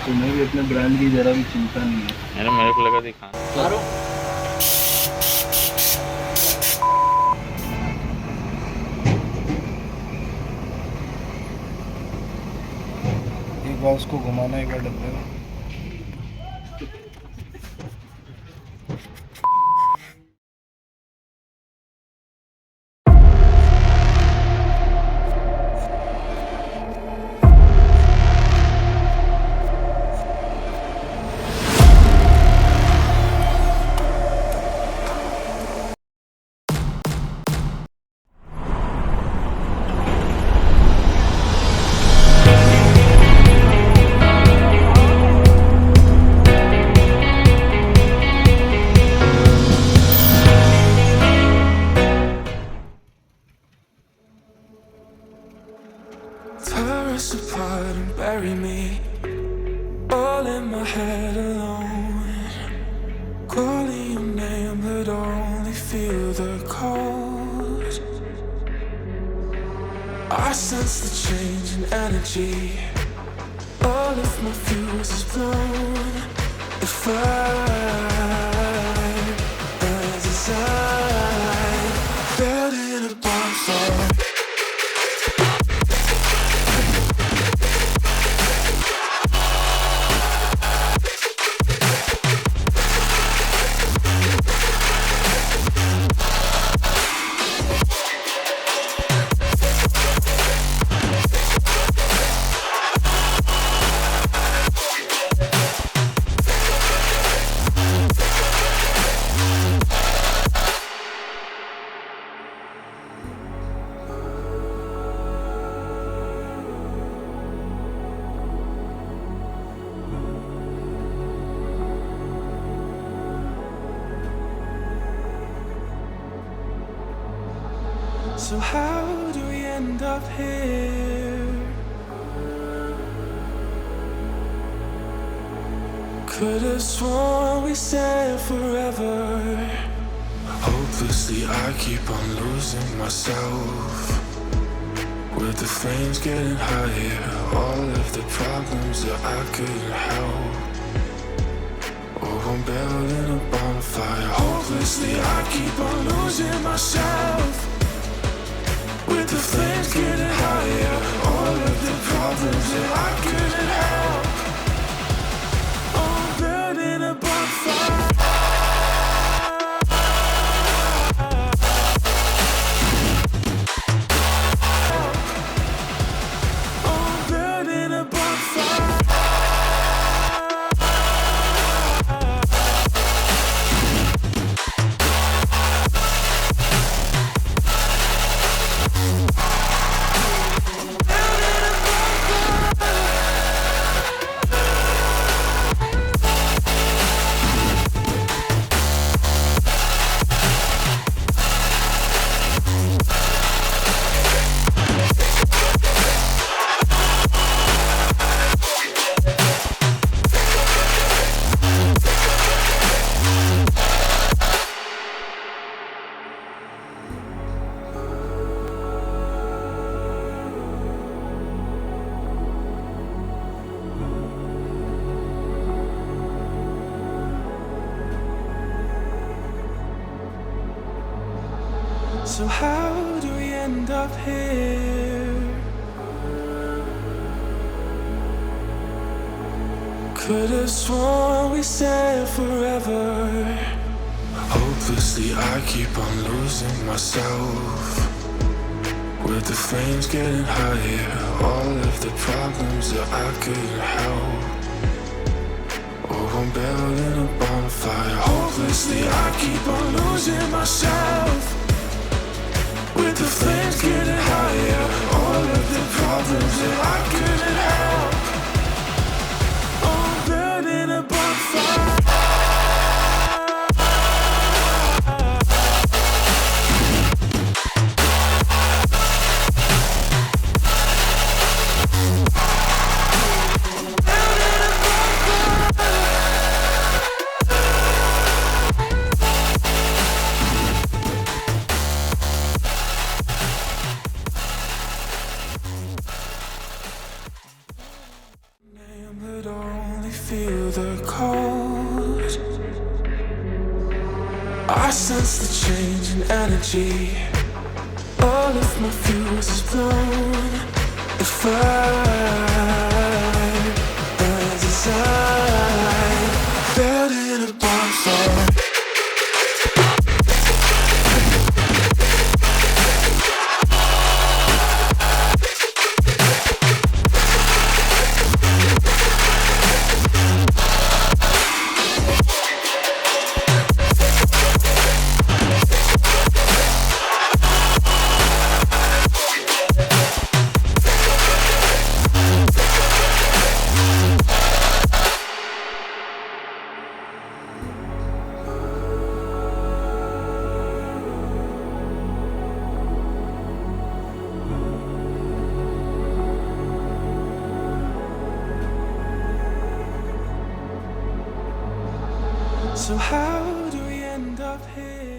तुम्हें भी अपने ब्रांड की जरा भी चिंता नहीं है। मेरे को लगा दिखा। एक बार उसको घुमाना, एक बार डब्बे में। Tear us apart and bury me all in my head alone, calling your name but only feel the cold. I sense the change in energy, all of my fuse is blown. The fire burns inside, building a bonfire. So how do we end up here? Could have sworn we said forever. Hopelessly I keep on losing myself, with the flames getting higher, all of the problems that I couldn't help. Oh, I'm building a bonfire. Hopelessly I keep on losing myself, with the flames getting higher, all of the problems that I couldn't help. Oh, I'm building a bonfire. Oh, I'm building a bonfire. So how do we end up here? Could have sworn we said forever. Hopelessly I keep on losing myself, with the flames getting higher, all of the problems that I couldn't help. Oh, I'm building a bonfire. Hopelessly I keep on losing myself, with the flames getting higher, all of the problems that I couldn't help. Oh, I'm building a bonfire. the cold. I sense the change in energy. All of my fuse is blown. If I burns inside, building a bonfire. So how do we end up here?